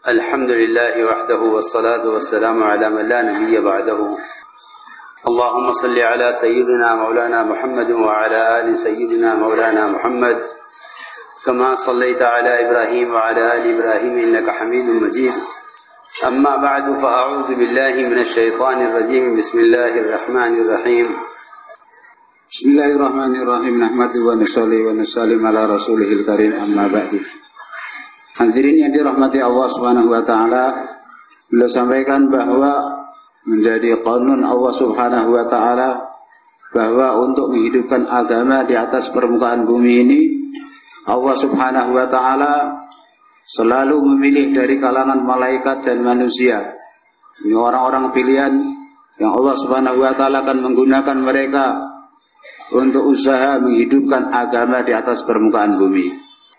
الحمد لله وحده والصلاة والسلام على من لا نبي بعده اللهم صل على سيدنا مولانا محمد وعلى آل سيدنا مولانا محمد كما صليت على إبراهيم وعلى آل إبراهيم إنك حميد مجيد أما بعد فأعوذ بالله من الشيطان الرجيم بسم الله الرحمن الرحيم Bismillahirrahmanirrahim. Nahmadu wa nusalli wa nusallim ala rasulihil karim, amma ba'du. Hadirin yang dirahmati Allah subhanahu wa ta'ala, beliau sampaikan bahwa menjadi qanun Allah subhanahu wa ta'ala bahwa untuk menghidupkan agama di atas permukaan bumi ini, Allah subhanahu wa ta'ala selalu memilih dari kalangan malaikat dan manusia. Ini orang-orang pilihan yang Allah subhanahu wa ta'ala akan menggunakan mereka untuk usaha menghidupkan agama di atas permukaan bumi.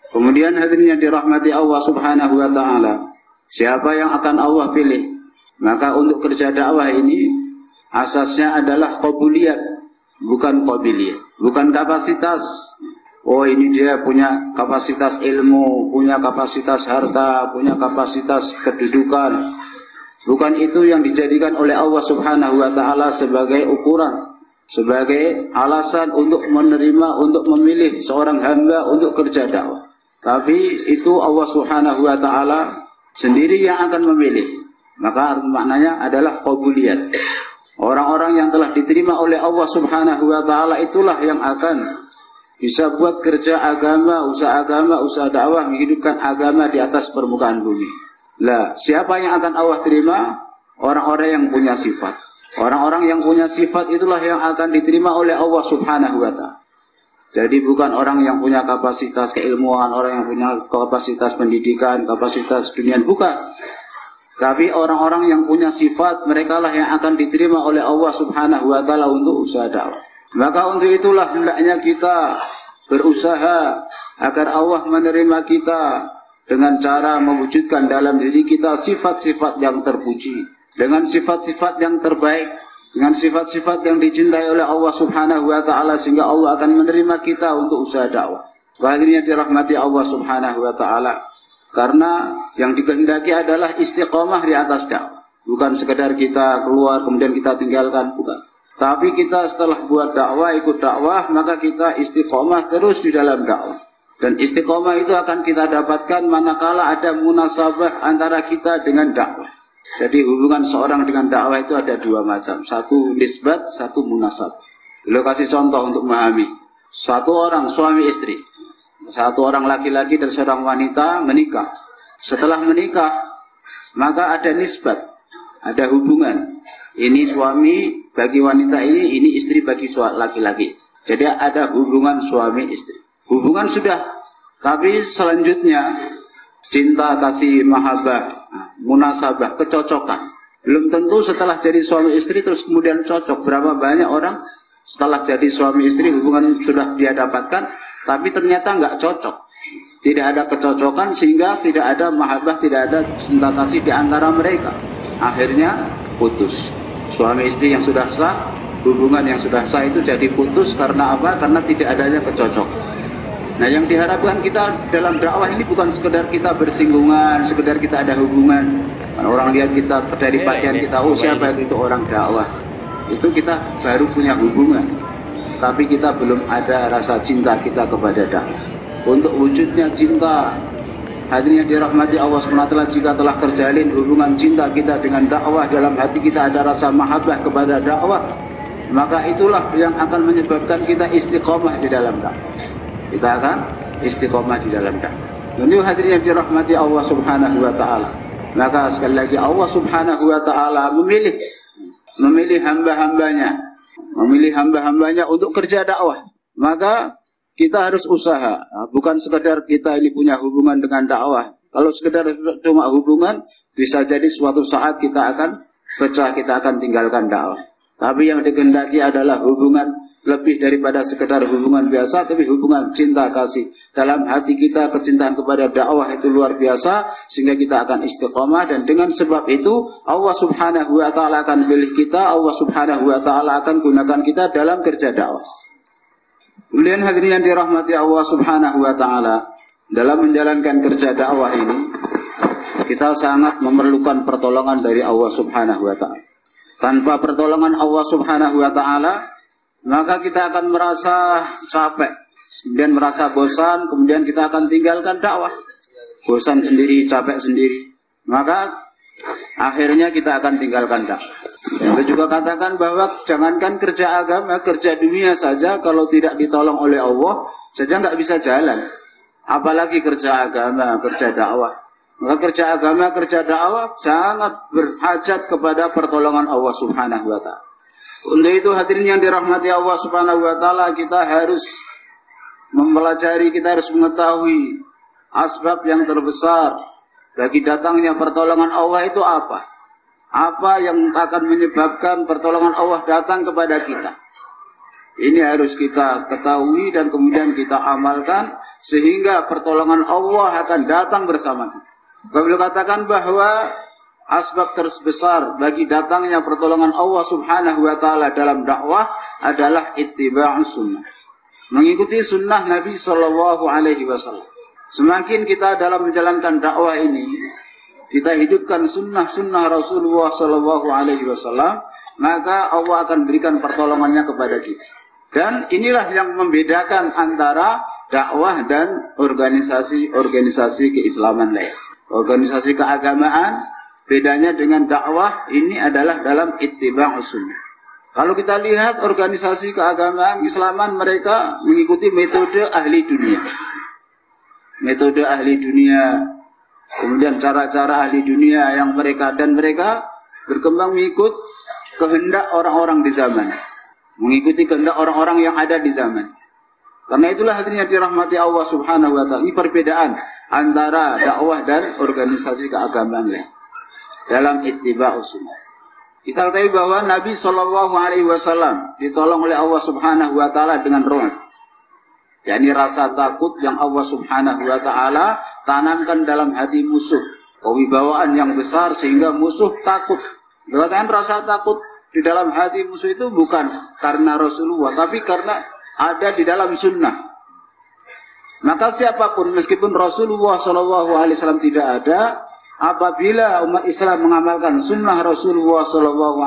Kemudian hadirin yang dirahmati Allah subhanahu wa ta'ala, siapa yang akan Allah pilih? Maka untuk kerja dakwah ini asasnya adalah qobuliyat, bukan qabiliyah, bukan kapasitas. Oh, ini dia punya kapasitas ilmu, punya kapasitas harta, punya kapasitas kedudukan. Bukan itu yang dijadikan oleh Allah subhanahu wa ta'ala sebagai ukuran, sebagai alasan untuk menerima, untuk memilih seorang hamba untuk kerja dakwah. Tapi itu Allah subhanahu wa ta'ala sendiri yang akan memilih. Maka maknanya adalah qobuliyat. Orang-orang yang telah diterima oleh Allah subhanahu wa ta'ala itulah yang akan bisa buat kerja agama, usaha dakwah, menghidupkan agama di atas permukaan bumi. Lah, siapa yang akan Allah terima? Orang-orang yang punya sifat. Orang-orang yang punya sifat itulah yang akan diterima oleh Allah subhanahu wa ta'ala. Jadi bukan orang yang punya kapasitas keilmuan, orang yang punya kapasitas pendidikan, kapasitas dunia, bukan. Tapi orang-orang yang punya sifat, mereka lah yang akan diterima oleh Allah subhanahu wa ta'ala untuk usaha dakwah. Maka untuk itulah hendaknya kita berusaha agar Allah menerima kita dengan cara mewujudkan dalam diri kita sifat-sifat yang terpuji, dengan sifat-sifat yang terbaik, dengan sifat-sifat yang dicintai oleh Allah subhanahu wa ta'ala, sehingga Allah akan menerima kita untuk usaha dakwah. Hadirin yang dirahmati Allah subhanahu wa ta'ala, karena yang dikehendaki adalah istiqomah di atas dakwah. Bukan sekedar kita keluar kemudian kita tinggalkan, bukan. Tapi kita setelah buat dakwah, ikut dakwah, maka kita istiqomah terus di dalam dakwah. Dan istiqomah itu akan kita dapatkan manakala ada munasabah antara kita dengan dakwah. Jadi hubungan seorang dengan dakwah itu ada dua macam. Satu nisbat, satu munasab. Beliau kasih contoh untuk memahami. Satu orang suami istri, satu orang laki-laki dan seorang wanita menikah. Setelah menikah, maka ada nisbat, ada hubungan. Ini suami bagi wanita ini istri bagi laki-laki. Jadi ada hubungan suami istri. Hubungan sudah, tapi selanjutnya cinta, kasih, mahabbah, munasabah, kecocokan. Belum tentu setelah jadi suami istri terus kemudian cocok. Berapa banyak orang setelah jadi suami istri hubungan sudah dia dapatkan, tapi ternyata nggak cocok. Tidak ada kecocokan sehingga tidak ada mahabbah, tidak ada cinta kasih di antara mereka. Akhirnya putus. Suami istri yang sudah sah, hubungan yang sudah sah itu jadi putus karena apa? Karena tidak adanya kecocokan. Nah, yang diharapkan kita dalam dakwah ini bukan sekedar kita bersinggungan, sekedar kita ada hubungan. Orang lihat kita dari pakaian kita, oh siapa itu orang dakwah. Itu kita baru punya hubungan. Tapi kita belum ada rasa cinta kita kepada dakwah. Untuk wujudnya cinta, hadirin yang dirahmati Allah SWT, jika telah terjalin hubungan cinta kita dengan dakwah, dalam hati kita ada rasa mahabbah kepada dakwah, maka itulah yang akan menyebabkan kita istiqomah di dalam dakwah. Kita akan istiqomah di dalam dakwah. Untuk hadirin yang dirahmati Allah subhanahu wa ta'ala, maka sekali lagi Allah subhanahu wa ta'ala memilih hamba-hambanya untuk kerja dakwah. Maka kita harus usaha, bukan sekedar kita ini punya hubungan dengan dakwah. Kalau sekedar cuma hubungan, bisa jadi suatu saat kita akan pecah, kita akan tinggalkan dakwah. Tapi yang dikehendaki adalah hubungan lebih daripada sekedar hubungan biasa, tapi hubungan cinta kasih. Dalam hati kita kecintaan kepada dakwah itu luar biasa, sehingga kita akan istiqomah. Dan dengan sebab itu Allah subhanahu wa ta'ala akan pilih kita, Allah subhanahu wa ta'ala akan gunakan kita dalam kerja dakwah. Kemudian hadirin yang dirahmati Allah subhanahu wa ta'ala, dalam menjalankan kerja dakwah ini, kita sangat memerlukan pertolongan dari Allah Subhanahu wa Ta'ala. Tanpa pertolongan Allah Subhanahu wa Ta'ala, maka kita akan merasa capek, kemudian merasa bosan, kemudian kita akan tinggalkan dakwah. Bosan sendiri, capek sendiri, maka akhirnya kita akan tinggalkan dakwah. Yang juga katakan bahwa jangankan kerja agama, kerja dunia saja kalau tidak ditolong oleh Allah saja nggak bisa jalan. Apalagi kerja agama, kerja dakwah. Maka kerja agama, kerja dakwah sangat berhajat kepada pertolongan Allah Subhanahu wa Ta'ala. Untuk itu hadirin yang dirahmati Allah Subhanahu wa Ta'ala, kita harus mempelajari, kita harus mengetahui asbab yang terbesar bagi datangnya pertolongan Allah itu apa? Apa yang akan menyebabkan pertolongan Allah datang kepada kita? Ini harus kita ketahui dan kemudian kita amalkan sehingga pertolongan Allah akan datang bersama kita. Beliau katakan bahwa asbab terbesar bagi datangnya pertolongan Allah Subhanahu wa Ta'ala dalam dakwah adalah ittiba'us sunnah. Mengikuti sunnah Nabi Sallallahu Alaihi Wasallam. Semakin kita dalam menjalankan dakwah ini, kita hidupkan sunnah-sunnah Rasulullah Sallallahu Alaihi Wasallam, maka Allah akan berikan pertolongannya kepada kita. Dan inilah yang membedakan antara dakwah dan organisasi keislaman lain. Organisasi keagamaan, bedanya dengan dakwah ini adalah dalam ittiba'us sunnah. Kalau kita lihat organisasi keagamaan Islaman, mereka mengikuti metode ahli dunia. Metode ahli dunia, kemudian cara-cara ahli dunia yang mereka berkembang mengikut kehendak orang-orang di zaman. Mengikuti kehendak orang-orang yang ada di zaman. Karena itulah hadirin yang dirahmati Allah Subhanahu wa Ta'ala. Ini perbedaan antara dakwah dan organisasi keagamaan lain dalam ittiba'us sunnah. Kita ketahui bahwa Nabi Sallallahu Alaihi Wasallam ditolong oleh Allah Subhanahu wa Ta'ala dengan ruh. yakni rasa takut yang Allah Subhanahu wa Ta'ala tanamkan dalam hati musuh. Kewibawaan yang besar sehingga musuh takut. Dikatakan rasa takut di dalam hati musuh itu bukan karena Rasulullah, tapi karena ada di dalam sunnah. Maka siapapun, meskipun Rasulullah SAW tidak ada, apabila umat Islam mengamalkan sunnah Rasulullah SAW,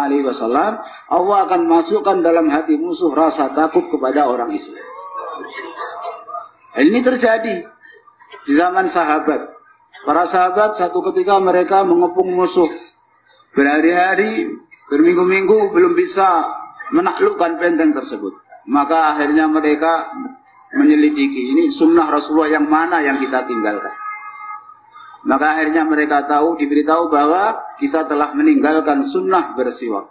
Allah akan masukkan dalam hati musuh rasa takut kepada orang Islam. Dan ini terjadi di zaman sahabat. Para sahabat satu ketika mereka mengepung musuh berhari-hari, berminggu-minggu belum bisa menaklukkan benteng tersebut. Maka akhirnya mereka menyelidiki, ini sunnah Rasulullah yang mana yang kita tinggalkan. Maka akhirnya mereka tahu, diberitahu bahwa kita telah meninggalkan sunnah bersiwak.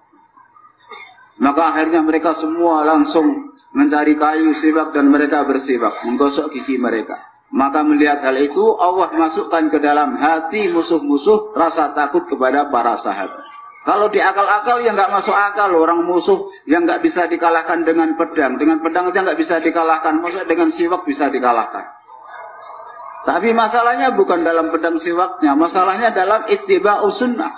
Maka akhirnya mereka semua langsung mencari kayu siwak dan mereka bersiwak, menggosok gigi mereka. Maka melihat hal itu, Allah masukkan ke dalam hati musuh-musuh rasa takut kepada para sahabat. Kalau di akal-akal ya nggak masuk akal, orang musuh yang nggak bisa dikalahkan dengan pedang aja nggak bisa dikalahkan, maksudnya dengan siwak bisa dikalahkan. Tapi masalahnya bukan dalam pedang siwaknya, masalahnya dalam ittiba'us sunnah.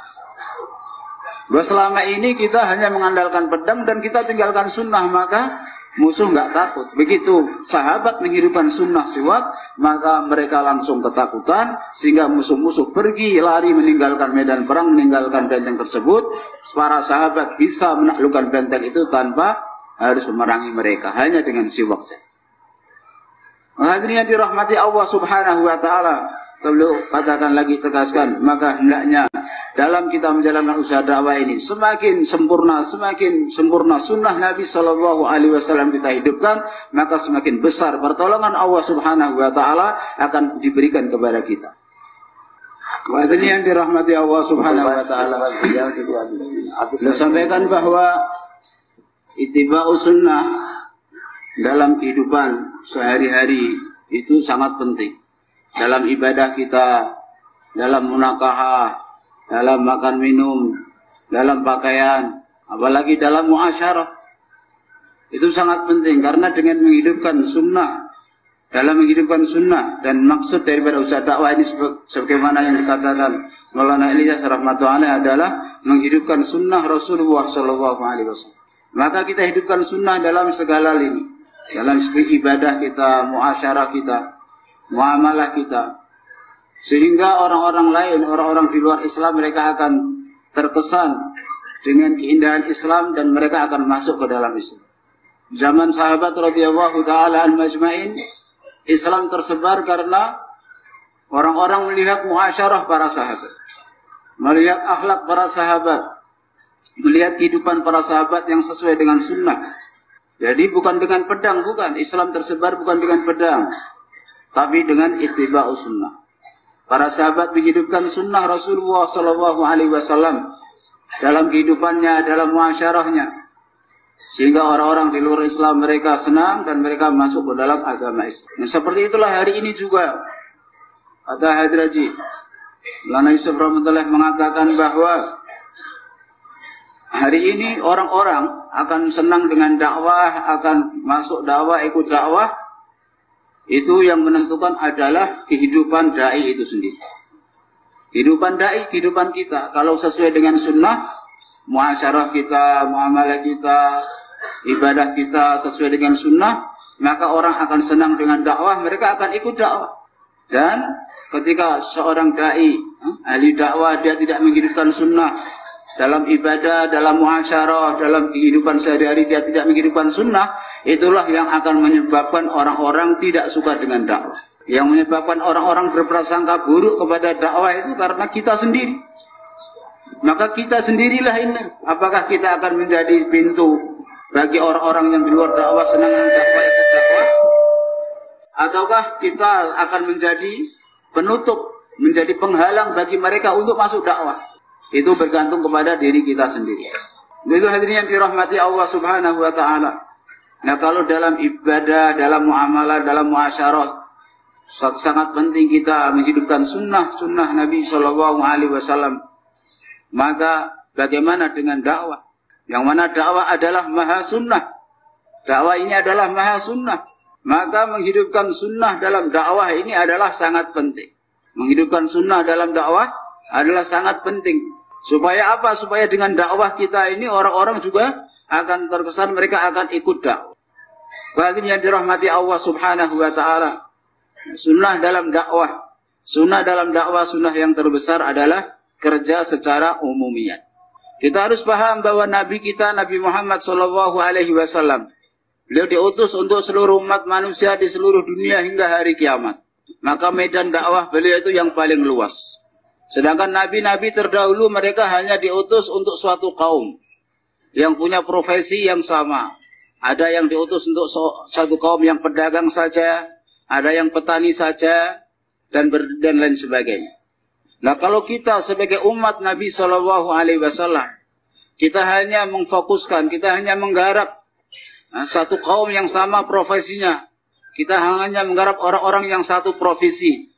Bahwa selama ini kita hanya mengandalkan pedang dan kita tinggalkan sunnah, maka musuh nggak takut. Begitu sahabat menghidupkan sunnah siwak, maka mereka langsung ketakutan, sehingga musuh-musuh pergi lari meninggalkan medan perang, meninggalkan benteng tersebut. Para sahabat bisa menaklukkan benteng itu tanpa harus memerangi mereka, hanya dengan siwak saja. Hadirin yang dirahmati Allah Subhanahu wa Ta'ala, kalau katakan lagi, tegaskan, maka hendaknya dalam kita menjalankan usaha dakwah ini semakin sempurna sunnah Nabi Sallallahu Alaihi Wasallam kita hidupkan, maka semakin besar pertolongan Allah Subhanahu wa Ta'ala akan diberikan kepada kita. Hadirin yang dirahmati Allah Subhanahu wa Ta'ala, saya sampaikan bahwa ittiba'us sunnah dalam kehidupan sehari-hari itu sangat penting. Dalam ibadah kita, dalam munakahah, dalam makan minum, dalam pakaian, apalagi dalam muasyarah. Itu sangat penting karena dengan menghidupkan sunnah, dalam menghidupkan sunnah, dan maksud daripada usaha dakwah ini sebagaimana yang dikatakan Maulana Ilyas rahmatullahi adalah menghidupkan sunnah Rasulullah SAW. Maka kita hidupkan sunnah dalam segala lini. Dalam segi ibadah kita, muasyarah kita, muamalah kita, Sehingga orang-orang lain, orang-orang di luar Islam, mereka akan terkesan dengan keindahan Islam dan mereka akan masuk ke dalam Islam. Zaman sahabat radhiyallahu taala al-majma'in, Islam tersebar karena orang-orang melihat muasyarah para sahabat, melihat akhlak para sahabat, melihat kehidupan para sahabat yang sesuai dengan sunnah. Jadi bukan dengan pedang, bukan. Islam tersebar bukan dengan pedang, tapi dengan ittiba'us sunnah. Para sahabat menghidupkan sunnah Rasulullah SAW dalam kehidupannya, dalam muasyarahnya, sehingga orang-orang di luar Islam mereka senang dan mereka masuk ke dalam agama Islam. Dan seperti itulah hari ini juga. Kata Hadraji, Maulana Yusuf Rahmatullah mengatakan bahwa hari ini orang-orang akan senang dengan dakwah, akan masuk dakwah, ikut dakwah. Itu yang menentukan adalah kehidupan da'i itu sendiri. Kehidupan da'i, kehidupan kita. Kalau sesuai dengan sunnah, muasyarah kita, muamalah kita, ibadah kita sesuai dengan sunnah, maka orang akan senang dengan dakwah, mereka akan ikut dakwah. Dan ketika seorang da'i, ahli dakwah, dia tidak menghidupkan sunnah dalam ibadah, dalam muasyarah, dalam kehidupan sehari-hari, dia tidak menghidupkan sunnah, itulah yang akan menyebabkan orang-orang tidak suka dengan dakwah. Yang menyebabkan orang-orang berprasangka buruk kepada dakwah itu karena kita sendiri. Maka kita sendirilah ini. Apakah kita akan menjadi pintu bagi orang-orang yang di luar dakwah senang dengan dakwah, ikut dakwah? Ataukah kita akan menjadi penutup, menjadi penghalang bagi mereka untuk masuk dakwah? Itu bergantung kepada diri kita sendiri. Itu hadirin yang dirahmati Allah Subhanahu wa taala. Nah, kalau dalam ibadah, dalam muamalah, dalam muasyarah, sangat penting kita menghidupkan sunnah Nabi Shallallahu Alaihi Wasallam. Maka bagaimana dengan dakwah? Yang mana dakwah adalah maha sunnah. Dakwah ini adalah maha sunnah. Maka menghidupkan sunnah dalam dakwah ini adalah sangat penting. Menghidupkan sunnah dalam dakwah adalah sangat penting. Supaya apa? Supaya dengan dakwah kita ini orang-orang juga akan terkesan mereka akan ikut dakwah. Hadirin yang dirahmati Allah Subhanahu wa taala. Sunnah dalam dakwah. Sunnah dalam dakwah, sunnah yang terbesar adalah kerja secara umumiyat. Kita harus paham bahwa Nabi kita, Nabi Muhammad SAW, beliau diutus untuk seluruh umat manusia di seluruh dunia hingga hari kiamat. Maka medan dakwah beliau itu yang paling luas. Sedangkan nabi-nabi terdahulu mereka hanya diutus untuk suatu kaum yang punya profesi yang sama. Ada yang diutus untuk satu kaum yang pedagang saja, ada yang petani saja, dan lain sebagainya. Nah, kalau kita sebagai umat Nabi SAW, kita hanya memfokuskan, kita hanya menggarap satu kaum yang sama profesinya. Kita hanya menggarap orang-orang yang satu profesi.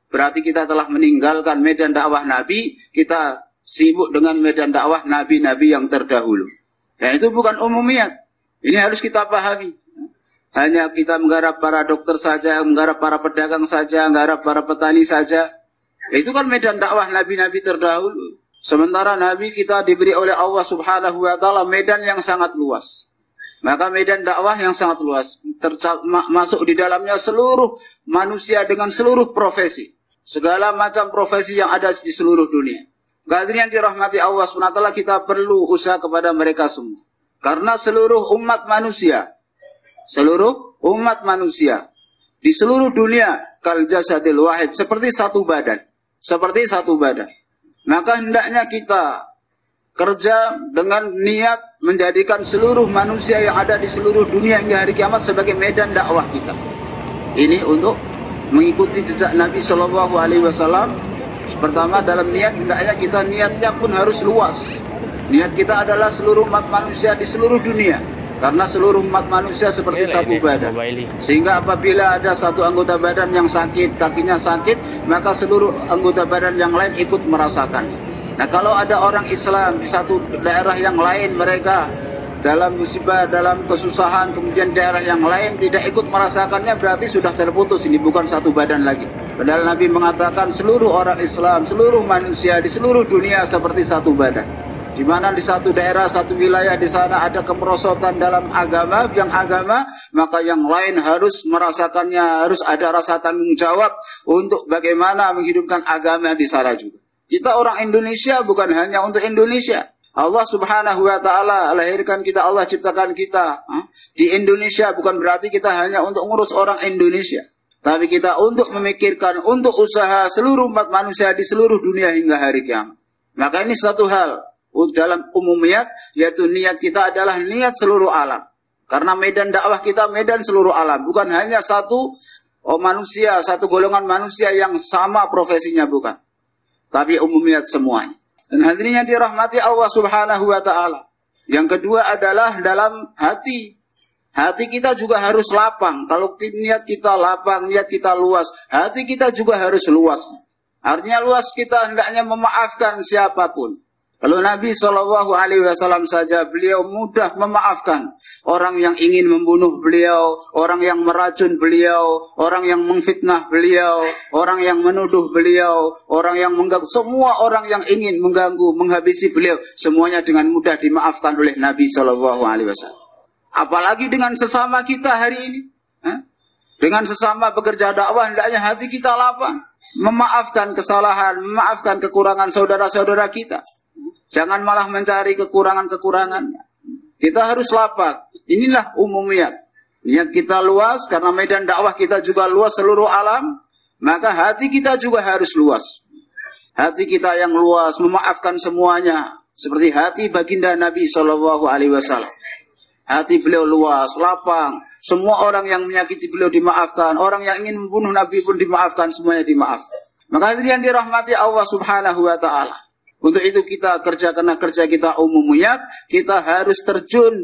Berarti kita telah meninggalkan medan dakwah Nabi, kita sibuk dengan medan dakwah Nabi-Nabi yang terdahulu. Dan itu bukan umumiyat. Ini harus kita pahami. Hanya kita menggarap para dokter saja, menggarap para pedagang saja, menggarap para petani saja. Itu kan medan dakwah Nabi-Nabi terdahulu. Sementara Nabi kita diberi oleh Allah Subhanahu wa taala medan yang sangat luas. Maka medan dakwah yang sangat luas. Masuk di dalamnya seluruh manusia dengan seluruh profesi. Segala macam profesi yang ada di seluruh dunia. Hadirin yang dirahmati Allah SWT, kita perlu usaha kepada mereka semua. Karena seluruh umat manusia di seluruh dunia kal jasadil wahid, seperti satu badan. Maka hendaknya kita kerja dengan niat menjadikan seluruh manusia yang ada di seluruh dunia hingga hari kiamat sebagai medan dakwah kita. Ini untuk mengikuti jejak Nabi Shallallahu Alaihi Wasallam. Pertama, dalam niat, hendaknya kita niatnya pun harus luas. Niat kita adalah seluruh umat manusia di seluruh dunia. Karena seluruh umat manusia seperti satu badan. Sehingga apabila ada satu anggota badan yang sakit, kakinya sakit, maka seluruh anggota badan yang lain ikut merasakan. Nah, kalau ada orang Islam di satu daerah yang lain, mereka dalam musibah, dalam kesusahan, kemudian daerah yang lain tidak ikut merasakannya, berarti sudah terputus, ini bukan satu badan lagi. Padahal Nabi mengatakan seluruh orang Islam, seluruh manusia di seluruh dunia seperti satu badan. Di mana di satu daerah, satu wilayah di sana ada kemerosotan dalam agama, maka yang lain harus merasakannya, harus ada rasa tanggung jawab untuk bagaimana menghidupkan agama di sana juga. Kita orang Indonesia bukan hanya untuk Indonesia. Allah Subhanahu wa ta'ala lahirkan kita, Allah ciptakan kita di Indonesia, bukan berarti kita hanya untuk ngurus orang Indonesia, tapi kita untuk memikirkan, untuk usaha seluruh umat manusia di seluruh dunia hingga hari kiamat. Maka ini satu hal dalam umumiyat, yaitu niat kita adalah niat seluruh alam. Karena medan dakwah kita medan seluruh alam, bukan hanya satu manusia, satu golongan manusia yang sama profesinya, bukan, tapi umumiyat semuanya. Dan hadirin yang dirahmati Allah Subhanahu wa ta'ala. Yang kedua adalah dalam hati. Hati kita juga harus lapang. Kalau niat kita lapang, niat kita luas, hati kita juga harus luas. Artinya luas kita hendaknya memaafkan siapapun. Kalau Nabi SAW saja, beliau mudah memaafkan orang yang ingin membunuh beliau, orang yang meracun beliau, orang yang memfitnah beliau, orang yang menuduh beliau, orang yang mengganggu, semua orang yang ingin mengganggu, menghabisi beliau, semuanya dengan mudah dimaafkan oleh Nabi SAW. Apalagi dengan sesama kita hari ini. Dengan sesama pekerja dakwah, hendaknya hati kita lapang, memaafkan kesalahan, memaafkan kekurangan saudara-saudara kita. Jangan malah mencari kekurangan-kekurangannya. Kita harus lapang. Inilah umumiyat. Niat kita luas, karena medan dakwah kita juga luas seluruh alam, maka hati kita juga harus luas. Hati kita yang luas, memaafkan semuanya. Seperti hati baginda Nabi SAW. Hati beliau luas, lapang. Semua orang yang menyakiti beliau dimaafkan. Orang yang ingin membunuh Nabi pun dimaafkan, semuanya dimaafkan. Maka hadirin dirahmati Allah Subhanahu wa ta'ala. Untuk itu kita kerja, karena kerja kita umumiyat, kita harus terjun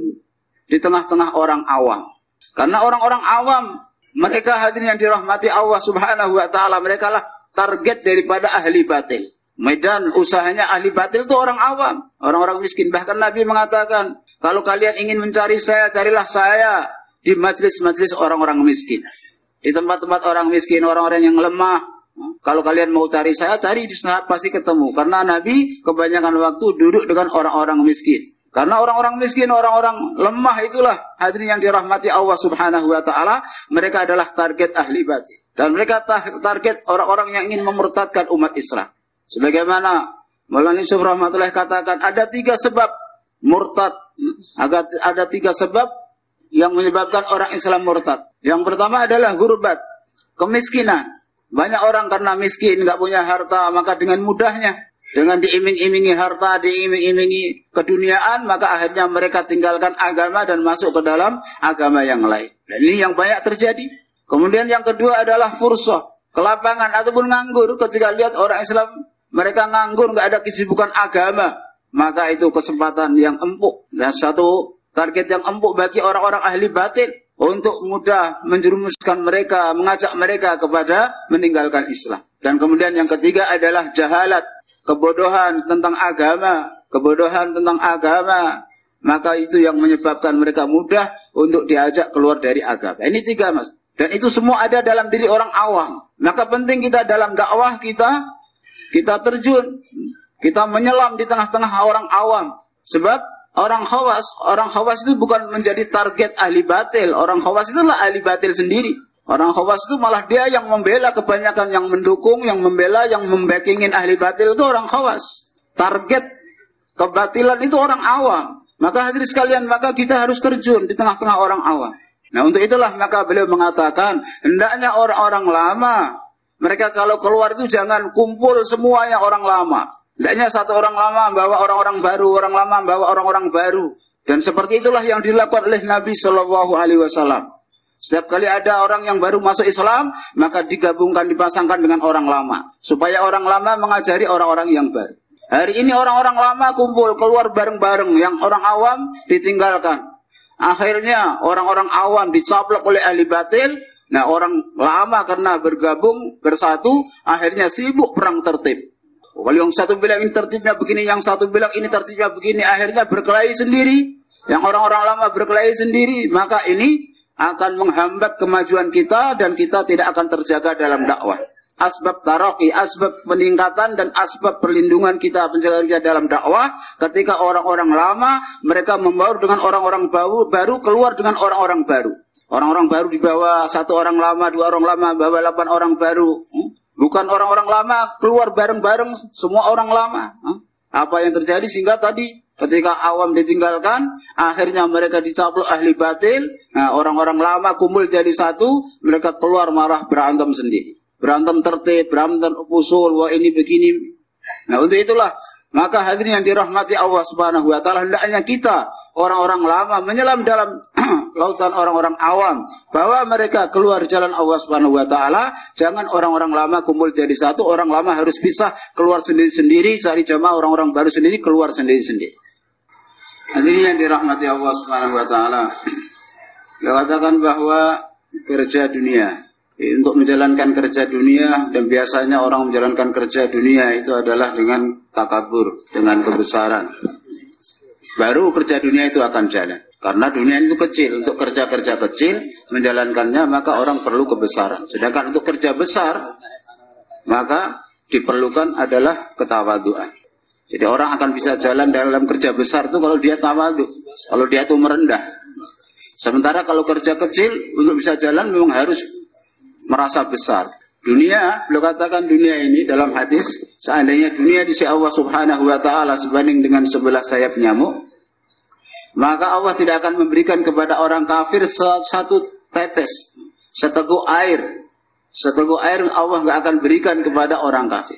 di tengah-tengah orang awam. Karena orang-orang awam, mereka hadirin yang dirahmati Allah Subhanahu wa ta'ala, mereka lah target daripada ahli batil. Medan usahanya ahli batil itu orang awam, orang-orang miskin. Bahkan Nabi mengatakan, kalau kalian ingin mencari saya, carilah saya di majlis-majlis orang-orang miskin. Di tempat-tempat orang miskin, orang-orang yang lemah. Kalau kalian mau cari saya, cari di sana pasti ketemu. Karena Nabi kebanyakan waktu duduk dengan orang-orang miskin. Karena orang-orang miskin, orang-orang lemah itulah hadirin yang dirahmati Allah Subhanahu wa ta'ala. Mereka adalah target ahli batil. Dan mereka target orang-orang yang ingin memurtadkan umat Islam. Sebagaimana Maulana Yusuf rahmatullahi katakan, ada 3 sebab murtad. Ada 3 sebab yang menyebabkan orang Islam murtad. Yang pertama adalah ghurbat, kemiskinan. Banyak orang karena miskin, nggak punya harta, maka dengan mudahnya, dengan diiming-imingi harta, diiming-imingi keduniaan, maka akhirnya mereka tinggalkan agama dan masuk ke dalam agama yang lain. Dan ini yang banyak terjadi. Kemudian yang kedua adalah fursah, kelapangan ataupun nganggur. Ketika lihat orang Islam, mereka nganggur, nggak ada kesibukan agama, maka itu kesempatan yang empuk. Dan satu target yang empuk bagi orang-orang ahli batil, untuk mudah menjerumuskan mereka, mengajak mereka kepada meninggalkan Islam. Dan kemudian yang ketiga adalah jahalat, kebodohan tentang agama, maka itu yang menyebabkan mereka mudah untuk diajak keluar dari agama. Ini 3, Mas. Dan itu semua ada dalam diri orang awam. Maka penting kita dalam dakwah kita terjun, kita menyelam di tengah-tengah orang awam. Sebab orang khawas itu bukan menjadi target ahli batil. Orang khawas itulah ahli batil sendiri. Orang khawas itu malah dia yang membela, kebanyakan yang mendukung, yang membela, yang membackingin ahli batil itu orang khawas. Target kebatilan itu orang awam. Maka hadirin sekalian, maka kita harus terjun di tengah-tengah orang awam. Nah, untuk itulah maka beliau mengatakan, hendaknya orang-orang lama, mereka kalau keluar itu jangan kumpul semuanya orang lama. Hendaknya satu orang lama membawa orang-orang baru, orang lama membawa orang-orang baru. Dan seperti itulah yang dilakukan oleh Nabi SAW. Setiap kali ada orang yang baru masuk Islam, maka digabungkan, dipasangkan dengan orang lama. Supaya orang lama mengajari orang-orang yang baru. Hari ini orang-orang lama kumpul, keluar bareng-bareng. Yang orang awam ditinggalkan. Akhirnya orang-orang awam dicaplok oleh ahli batil. Nah, orang lama karena bergabung, bersatu, akhirnya sibuk perang tertib. Kalau yang satu bilang ini tertibnya begini, yang satu bilang ini tertibnya begini, akhirnya berkelahi sendiri. Yang orang-orang lama berkelahi sendiri, maka ini akan menghambat kemajuan kita dan kita tidak akan terjaga dalam dakwah. asbab taraqi, asbab peningkatan dan asbab perlindungan kita, penjagaan kita dalam dakwah. Ketika orang-orang lama mereka membaur dengan orang-orang baru, keluar dengan orang-orang baru. Orang-orang baru dibawa, satu orang lama, dua orang lama, bawa 8 orang baru. Bukan orang-orang lama keluar bareng-bareng semua orang lama. Apa yang terjadi sehingga tadi ketika awam ditinggalkan, akhirnya mereka dicaplok ahli batil. Nah, orang-orang lama kumpul jadi satu, mereka keluar marah berantem sendiri. Berantem tertib, berantem usul, wah ini begini. Nah, untuk itulah, maka hadirin yang dirahmati Allah Subhanahu wa taala, hendaknya kita orang-orang lama menyelam dalam lautan orang-orang awam, bahwa mereka keluar jalan Allah Subhanahu wa taala. Jangan orang-orang lama kumpul jadi satu, orang lama harus pisah, keluar sendiri-sendiri, cari jamaah, orang-orang baru sendiri, keluar sendiri-sendiri. Hadirin yang dirahmati Allah Subhanahu wa taala, dia katakan bahwa kerja dunia, untuk menjalankan kerja dunia, dan biasanya orang menjalankan kerja dunia itu adalah dengan takabur, dengan kebesaran. Baru kerja dunia itu akan jalan. Karena dunia itu kecil, untuk kerja-kerja kecil menjalankannya maka orang perlu kebesaran. Sedangkan untuk kerja besar maka diperlukan adalah ketawaduan. Jadi orang akan bisa jalan dalam kerja besar itu kalau dia tawadu, kalau dia itu merendah. Sementara kalau kerja kecil untuk bisa jalan memang harus merasa besar. Dunia, beliau katakan dunia ini dalam hadis, seandainya dunia di sisi Allah Subhanahu wa taala sebanding dengan sebelah sayap nyamuk, maka Allah tidak akan memberikan kepada orang kafir satu tetes, seteguk air. Seteguk air Allah nggak akan berikan kepada orang kafir.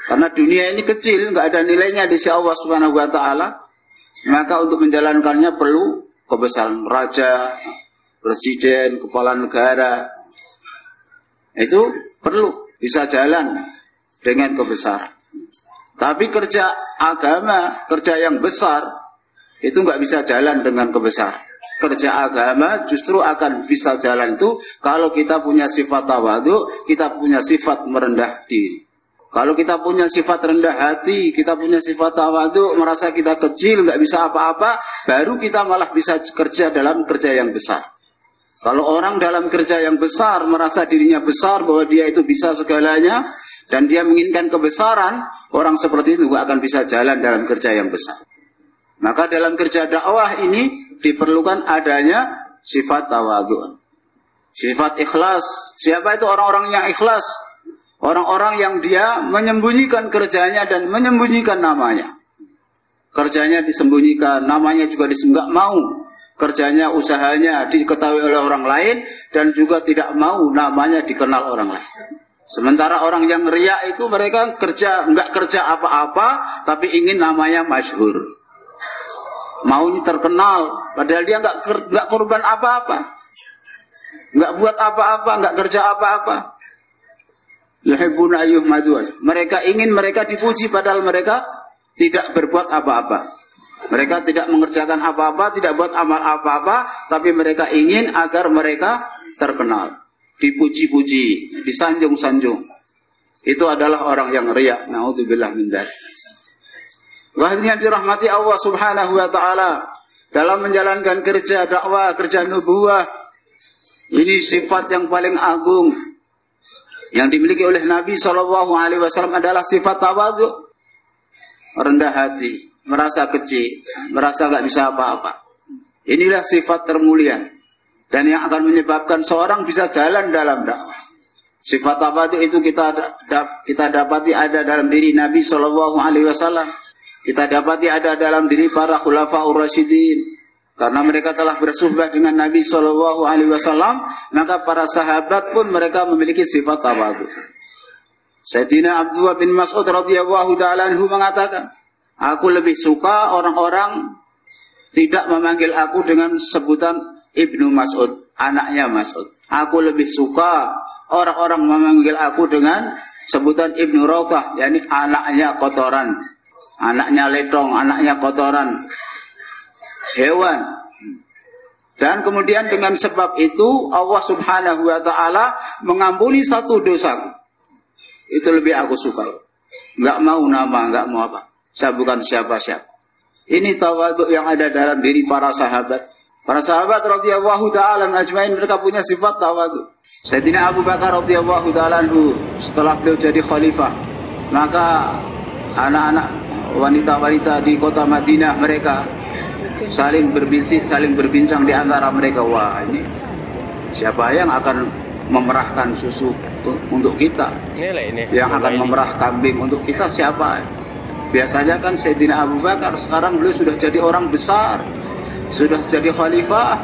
Karena dunia ini kecil, nggak ada nilainya di sisi Allah Subhanahu wa taala. Maka untuk menjalankannya perlu kebesaran raja, presiden, kepala negara. Itu perlu bisa jalan dengan kebesaran. Tapi kerja agama, kerja yang besar, itu nggak bisa jalan dengan kebesaran. Kerja agama justru akan bisa jalan itu kalau kita punya sifat tawadhu, kita punya sifat merendah diri. Kalau kita punya sifat rendah hati, kita punya sifat tawadhu, merasa kita kecil, nggak bisa apa-apa, baru kita malah bisa kerja dalam kerja yang besar. Kalau orang dalam kerja yang besar, merasa dirinya besar, bahwa dia itu bisa segalanya, dan dia menginginkan kebesaran, orang seperti itu akan bisa jalan dalam kerja yang besar. Maka dalam kerja dakwah ini diperlukan adanya sifat tawadhu, sifat ikhlas. Siapa itu orang-orang yang ikhlas? Orang-orang yang dia menyembunyikan kerjanya dan menyembunyikan namanya. Kerjanya disembunyikan, namanya juga nggak mau. Kerjanya, usahanya diketahui oleh orang lain dan juga tidak mau namanya dikenal orang lain. Sementara orang yang riya itu mereka nggak kerja apa-apa, tapi ingin namanya masyhur. Maunya terkenal, padahal dia nggak korban apa-apa, nggak buat apa-apa, nggak kerja apa-apa. Yuhibbuna ayyuhmadun. Mereka ingin mereka dipuji, padahal mereka tidak berbuat apa-apa. Mereka tidak mengerjakan apa-apa, tidak buat amal apa-apa, tapi mereka ingin agar mereka terkenal, dipuji-puji, disanjung-sanjung. Itu adalah orang yang riya. Na'udzubillah min dzalik. Wahai yang dirahmati Allah Subhanahu wa taala, dalam menjalankan kerja dakwah, kerja nubuwah, ini sifat yang paling agung yang dimiliki oleh Nabi SAW adalah sifat tawadhu, rendah hati, merasa kecil, merasa nggak bisa apa-apa. Inilah sifat termulia dan yang akan menyebabkan seorang bisa jalan dalam dakwah. Sifat tawadhu itu kita dapati ada dalam diri Nabi SAW. Kita dapati ada dalam diri para khulafaur rasyidin. Karena mereka telah bersuhbah dengan Nabi SAW, maka para sahabat pun mereka memiliki sifat tawadhu. Sayyidina Abdullah bin Mas'ud radhiyallahu ta'ala anhu mengatakan, aku lebih suka orang-orang tidak memanggil aku dengan sebutan Ibnu Mas'ud, anaknya Mas'ud. Aku lebih suka orang-orang memanggil aku dengan sebutan Ibnu Rawthah, yakni anaknya kotoran, anaknya letong, anaknya kotoran, hewan. Dan kemudian dengan sebab itu Allah Subhanahu wa ta'ala mengampuni satu dosaku. Itu lebih aku suka. Enggak mau nama, enggak mau apa. Saya bukan siapa-siapa. Ini tawadhu yang ada dalam diri para sahabat. Para sahabat radhiyallahu ta'ala ajmain, mereka punya sifat tawadhu. Sayyidina Abu Bakar radhiyallahu ta'ala anhu setelah beliau jadi khalifah, maka anak-anak wanita-wanita di kota Madinah mereka saling berbisik, saling berbincang di antara mereka, wah ini siapa yang akan memerahkan susu untuk kita? Yang akan memerah kambing untuk kita siapa? Biasanya kan Sayyidina Abu Bakar, sekarang beliau sudah jadi orang besar, sudah jadi khalifah,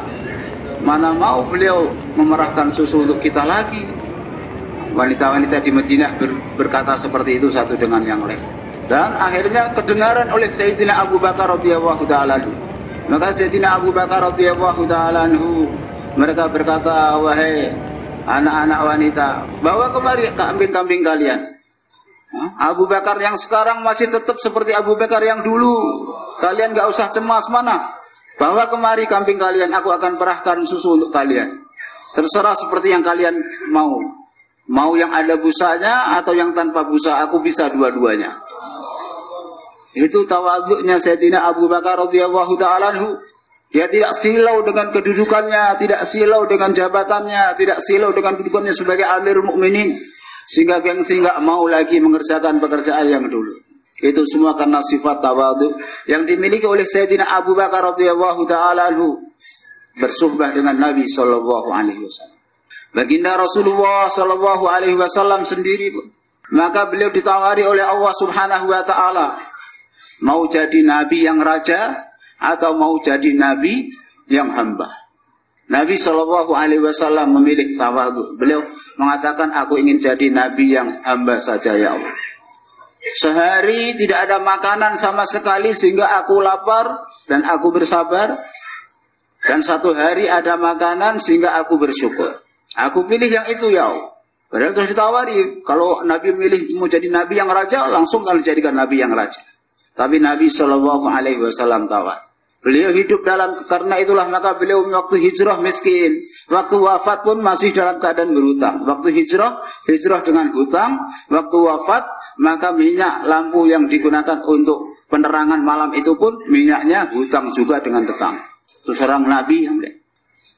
mana mau beliau memerahkan susu untuk kita lagi? Wanita-wanita di Madinah berkata seperti itu satu dengan yang lain. Dan akhirnya kedengaran oleh Sayyidina Abu Bakar radhiyallahu ta'ala anhu. Maka Sayyidina Abu Bakar radhiyallahu ta'ala anhu mereka berkata, wahai anak-anak wanita, bawa kemari kambing-kambing kalian. Abu Bakar yang sekarang masih tetap seperti Abu Bakar yang dulu. Kalian gak usah cemas, mana? Bawa kemari kambing kalian, aku akan perahkan susu untuk kalian. Terserah seperti yang kalian mau. Mau yang ada busanya atau yang tanpa busa, aku bisa dua-duanya. Itu tawaduknya Sayyidina Abu Bakar radhiyallahu ta'ala anhu. Dia tidak silau dengan kedudukannya, tidak silau dengan jabatannya, tidak silau dengan kedudukannya sebagai Amirul Mukminin, sehingga gengsi nggak mau lagi mengerjakan pekerjaan yang dulu. Itu semua karena sifat tawaduk yang dimiliki oleh Sayyidina Abu Bakar radhiyallahu ta'ala anhu, bersuhbah dengan Nabi sallallahu alaihi wasallam. Baginda Rasulullah sallallahu alaihi wasallam sendiri pun, maka beliau ditawari oleh Allah Subhanahu wa taala, mau jadi nabi yang raja atau mau jadi nabi yang hamba. Nabi sallallahu alaihi wasallam memilih tawadhu. Beliau mengatakan, aku ingin jadi nabi yang hamba saja ya Allah. Sehari tidak ada makanan sama sekali sehingga aku lapar dan aku bersabar, dan satu hari ada makanan sehingga aku bersyukur. Aku pilih yang itu ya Allah. Padahal terus ditawari, kalau Nabi milih mau jadi nabi yang raja, langsung kalau jadikan nabi yang raja. Tapi Nabi sallallahu alaihi wasallam tawar. Beliau hidup karena itulah maka beliau waktu hijrah miskin. Waktu wafat pun masih dalam keadaan berhutang. Waktu hijrah dengan hutang. Waktu wafat, maka minyak lampu yang digunakan untuk penerangan malam itu pun minyaknya hutang juga dengan tetangga. Itu seorang Nabi yang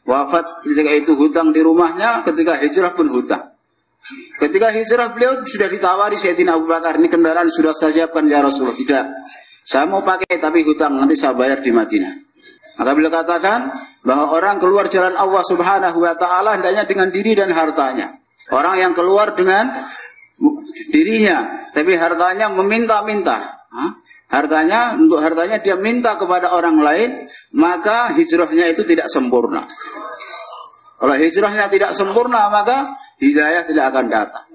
wafat ketika itu hutang di rumahnya, ketika hijrah pun hutang. Ketika hijrah beliau sudah ditawari Sayyidina Abu Bakar, ini kendaraan sudah saya siapkan ya Rasulullah. Tidak, saya mau pakai tapi hutang, nanti saya bayar di Madinah. Maka beliau katakan bahwa orang keluar jalan Allah Subhanahu wa ta'ala hendaknya dengan diri dan hartanya. Orang yang keluar dengan dirinya tapi hartanya meminta-minta, untuk hartanya dia minta kepada orang lain, maka hijrahnya itu tidak sempurna. Kalau hijrahnya tidak sempurna, maka hidayah tidak akan datang.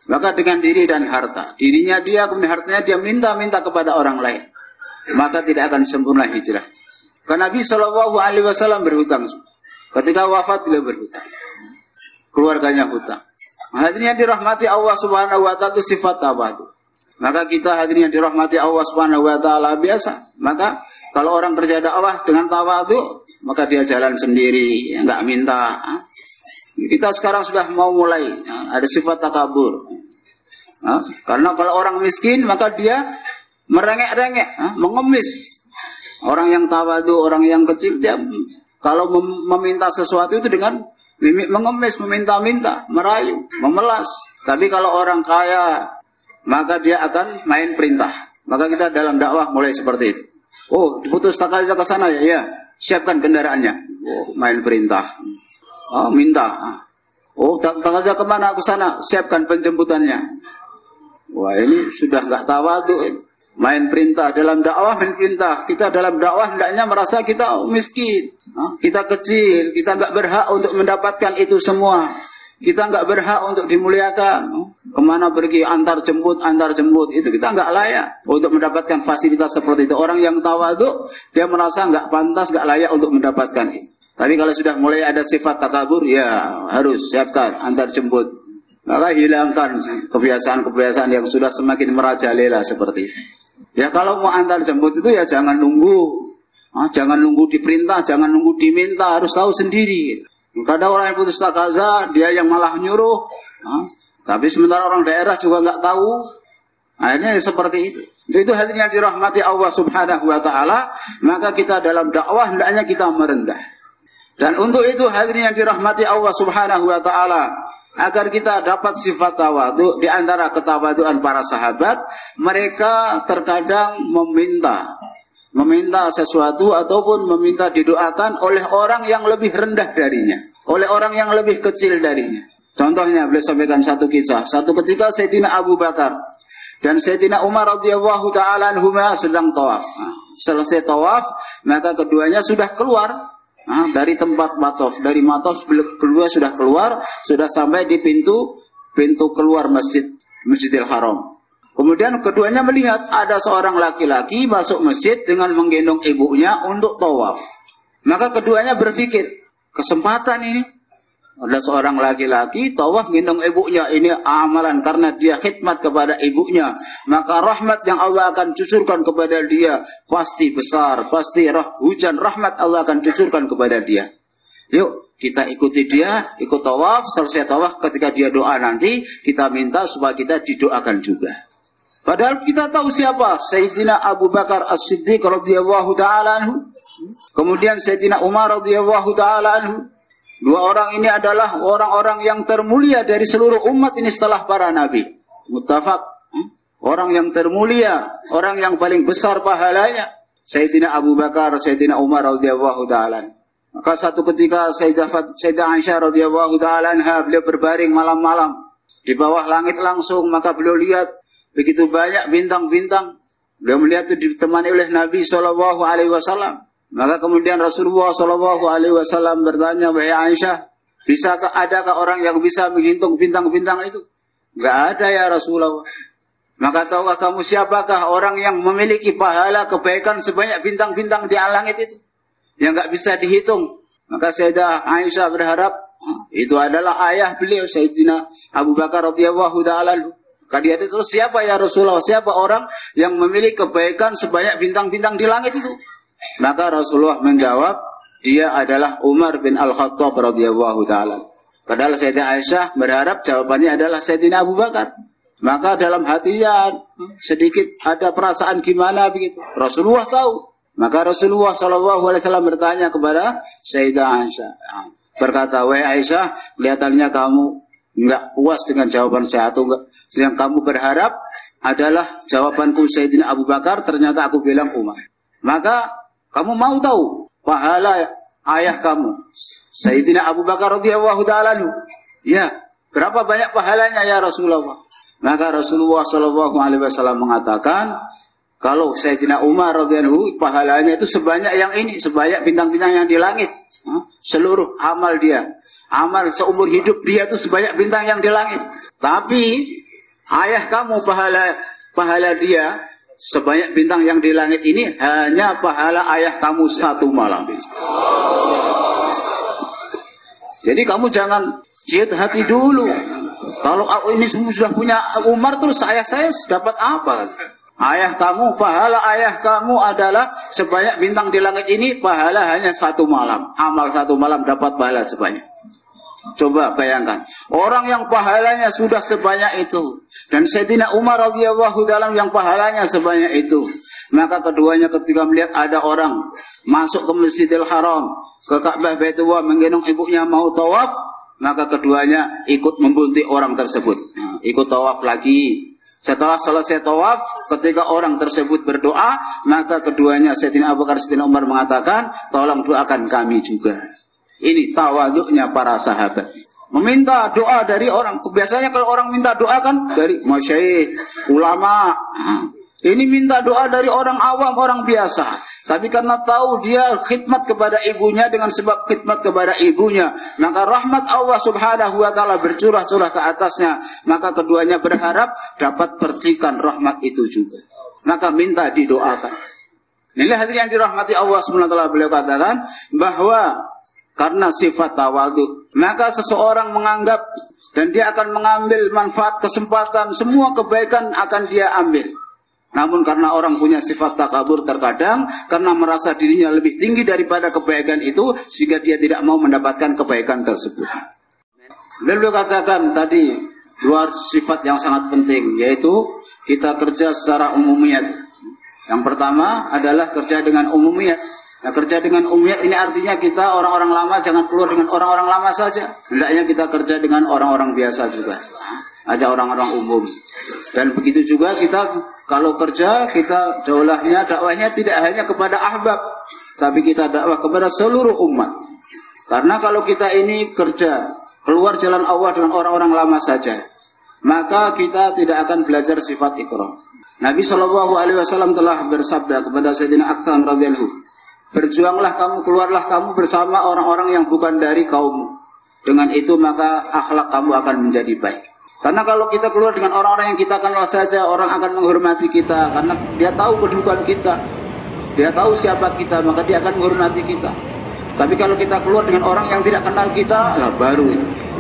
Maka dengan diri dan harta, dirinya dia, kemudian hartanya dia minta-minta kepada orang lain, maka tidak akan sempurna hijrah. Karena Nabi Shallallahu Alaihi Wasallam berhutang. Ketika wafat beliau berhutang, keluarganya hutang. Hadirin yang dirahmati Allah Subhanahu Wa Taala, itu sifat tawadhu. Maka kita hadirin yang dirahmati Allah Subhanahu Wa Taala biasa. Maka kalau orang kerja dakwah dengan tawadhu, maka dia jalan sendiri, nggak minta. Kita sekarang sudah mau mulai ada sifat takabur. Karena kalau orang miskin, maka dia merengek-rengek, mengemis. Orang yang tawadhu, orang yang kecil, dia kalau meminta sesuatu itu dengan mengemis, meminta-minta, merayu, memelas. Tapi kalau orang kaya, maka dia akan main perintah. Maka kita dalam dakwah mulai seperti itu. Oh, diputus takaza ke sana ya, ya. Siapkan kendaraannya. Oh, main perintah. Oh, minta. Oh, takaza kemana? Ke sana. Siapkan penjemputannya. Wah, ini sudah nggak tawadhu. Main perintah dalam dakwah, main perintah. Kita dalam dakwah hendaknya merasa kita miskin, kita kecil, kita nggak berhak untuk mendapatkan itu semua. Kita nggak berhak untuk dimuliakan. Kemana pergi antar jemput, itu kita nggak layak untuk mendapatkan fasilitas seperti itu. Orang yang tawadhu, dia merasa nggak pantas, nggak layak untuk mendapatkan itu. Tapi kalau sudah mulai ada sifat takabur, ya harus siapkan antar jemput. Maka hilangkan kebiasaan-kebiasaan yang sudah semakin merajalela seperti itu. Ya kalau mau antar jemput itu ya jangan nunggu. Jangan nunggu diperintah, jangan nunggu diminta, harus tahu sendiri. Kadang orang yang putus takaza, dia yang malah nyuruh. Tapi sementara orang daerah juga nggak tahu. Akhirnya ya seperti itu. Itu hadirin yang dirahmati Allah Subhanahu wa Ta'ala. Maka kita dalam dakwah hendaknya kita merendah. Dan untuk itu hadirin yang dirahmati Allah Subhanahu wa taala, agar kita dapat sifat tawadhu, di antara ketawaduan para sahabat, mereka terkadang meminta sesuatu ataupun meminta didoakan oleh orang yang lebih rendah darinya, oleh orang yang lebih kecil darinya. Contohnya beliau sampaikan satu kisah. Satu ketika Sayyidina Abu Bakar dan Sayyidina Umar radhiyallahu taala anhuma sedang tawaf. Selesai tawaf, maka keduanya sudah keluar dari tempat mataf. Dari mataf kedua sudah keluar, sudah sampai di pintu keluar Masjidil Haram. Kemudian keduanya melihat ada seorang laki-laki masuk masjid dengan menggendong ibunya untuk tawaf. Maka keduanya berpikir, kesempatan ini. Ada seorang laki-laki tawaf gendong ibunya, ini amalan karena dia khidmat kepada ibunya, maka rahmat yang Allah akan cucurkan kepada dia pasti besar, pasti hujan rahmat Allah akan cucurkan kepada dia. Yuk kita ikuti dia, ikut tawaf, selesai tawaf ketika dia doa nanti kita minta supaya kita didoakan juga. Padahal kita tahu siapa Sayyidina Abu Bakar As-Siddiq radhiyallahu taala anhu, kemudian Sayyidina Umar radhiyallahu taala anhu. Dua orang ini adalah orang-orang yang termulia dari seluruh umat ini setelah para nabi. Muttafaq. Orang yang termulia, orang yang paling besar pahalanya, Sayyidina Abu Bakar, Sayyidina Umar radhiyallahu taala. Maka satu ketika Sayyidah Aisyah radhiyallahu taala anha, beliau berbaring malam-malam di bawah langit langsung, maka beliau lihat begitu banyak bintang-bintang. Beliau melihat itu ditemani oleh Nabi sallallahu alaihi wasallam. Maka kemudian Rasulullah sallallahu alaihi wasallam bertanya, "Wahai Aisyah, adakah orang yang bisa menghitung bintang-bintang itu?" "Enggak ada ya Rasulullah." "Maka tahukah kamu siapakah orang yang memiliki pahala kebaikan sebanyak bintang-bintang di langit itu, yang enggak bisa dihitung?" Maka Sayyidah Aisyah berharap itu adalah ayah beliau Sayyidina Abu Bakar radhiyallahu taala. Maka dia terus, "Siapa ya Rasulullah? Siapa orang yang memiliki kebaikan sebanyak bintang-bintang di langit itu?" Maka Rasulullah menjawab, dia adalah Umar bin Al-Khattab radhiyallahu taala. Padahal Sayyidah Aisyah berharap jawabannya adalah Sayyidina Abu Bakar. Maka dalam hatinya sedikit ada perasaan gimana begitu. Rasulullah tahu. Maka Rasulullah sallallahu alaihi wasallam bertanya kepada Sayyidah Aisyah. Berkata, "Wahai Aisyah, kelihatannya kamu enggak puas dengan jawaban saya atau enggak? Yang kamu berharap adalah jawabanku Sayyidina Abu Bakar, ternyata aku bilang Umar. Maka kamu mau tahu pahala ayah kamu Sayyidina Abu Bakar radhiyallahu taala anhu? Ya, berapa banyak pahalanya ya Rasulullah?" Maka Rasulullah sallallahu alaihi wasallam mengatakan, kalau Sayyidina Umar radhiyallahu pahalanya itu sebanyak yang ini, sebanyak bintang-bintang yang di langit. Seluruh amal dia, amal seumur hidup dia itu sebanyak bintang yang di langit. Tapi ayah kamu pahala dia sebanyak bintang yang di langit ini hanya pahala ayah kamu satu malam. Jadi kamu jangan jihad hati dulu. Kalau ini sudah punya Umar, terus ayah saya dapat apa? Ayah kamu, pahala ayah kamu adalah sebanyak bintang di langit ini, pahala hanya satu malam. Amal satu malam dapat pahala sebanyak. Coba bayangkan, orang yang pahalanya sudah sebanyak itu, dan Sayyidina Umar radhiyallahu taala yang pahalanya sebanyak itu, maka keduanya ketika melihat ada orang masuk ke Masjidil Haram, ke Ka'bah Baitullah menggendong ibunya mau tawaf, maka keduanya ikut membuntik orang tersebut, ikut tawaf lagi. Setelah selesai tawaf, ketika orang tersebut berdoa, maka keduanya Sayyidina Abu Bakar, Sayyidina Umar mengatakan, "Tolong doakan kami juga." Ini tawaduknya para sahabat. Meminta doa dari orang. Biasanya kalau orang minta doa kan dari masyayikh, ulama. Ini minta doa dari orang awam, orang biasa. Tapi karena tahu dia khidmat kepada ibunya, dengan sebab khidmat kepada ibunya, maka rahmat Allah subhanahu wa ta'ala bercurah-curah ke atasnya. Maka keduanya berharap dapat percikan rahmat itu juga. Maka minta didoakan. Inilah hadirin yang dirahmati Allah subhanahu wa ta'ala, beliau katakan bahwa karena sifat tawadhu, maka seseorang menganggap dan dia akan mengambil manfaat kesempatan, semua kebaikan akan dia ambil. Namun karena orang punya sifat takabur terkadang, karena merasa dirinya lebih tinggi daripada kebaikan itu, sehingga dia tidak mau mendapatkan kebaikan tersebut. Beliau katakan tadi dua sifat yang sangat penting, yaitu kita kerja secara umumiyat. Yang pertama adalah kerja dengan umumiyat. Nah, kerja dengan umumiyat ini artinya kita orang-orang lama jangan keluar dengan orang-orang lama saja. Hendaknya kita kerja dengan orang-orang biasa juga. Aja orang-orang umum. Dan begitu juga kita kalau kerja, kita dakwahnya tidak hanya kepada ahbab, tapi kita dakwah kepada seluruh umat. Karena kalau kita ini kerja keluar jalan Allah dengan orang-orang lama saja, maka kita tidak akan belajar sifat ikram. Nabi SAW telah bersabda kepada Sayyidina Aktham radhiyallahu, berjuanglah kamu, keluarlah kamu bersama orang-orang yang bukan dari kaummu. Dengan itu maka akhlak kamu akan menjadi baik. Karena kalau kita keluar dengan orang-orang yang kita kenal saja, orang akan menghormati kita. Karena dia tahu kedudukan kita, dia tahu siapa kita, maka dia akan menghormati kita. Tapi kalau kita keluar dengan orang yang tidak kenal kita, lah baru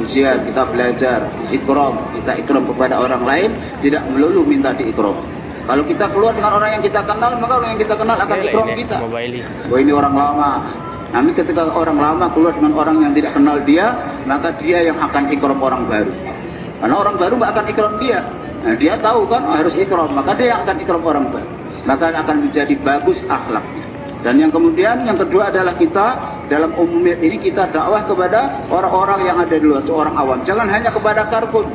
ujian, kita belajar ikram, kita ikram kepada orang lain, tidak melulu minta diikram. Kalau kita keluar dengan orang yang kita kenal, maka orang yang kita kenal akan ikram kita. Oh, ini orang lama. Namun ketika orang lama keluar dengan orang yang tidak kenal dia, maka dia yang akan ikram orang baru. Karena orang baru nggak akan ikram dia. Nah, dia tahu kan harus ikram, maka dia yang akan ikram orang baru. Maka akan menjadi bagus akhlaknya. Dan yang kemudian yang kedua adalah kita dalam umumiyat ini kita dakwah kepada orang-orang yang ada di luar, orang awam. Jangan hanya kepada karkun.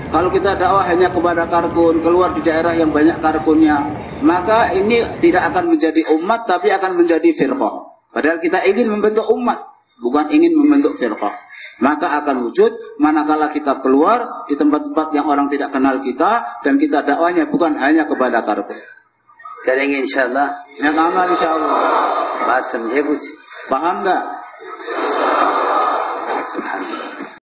Kalau kita dakwah hanya kepada karkun, keluar di daerah yang banyak karkunnya, maka ini tidak akan menjadi umat, tapi akan menjadi firqah. Padahal kita ingin membentuk umat, bukan ingin membentuk firqah. Maka akan wujud manakala kita keluar di tempat-tempat yang orang tidak kenal kita, dan kita dakwahnya bukan hanya kepada karkun. करेंगे इंशाल्लाह. Yang amal insyaallah. बात समझे कुछ? Paham nggak? Subhanallah.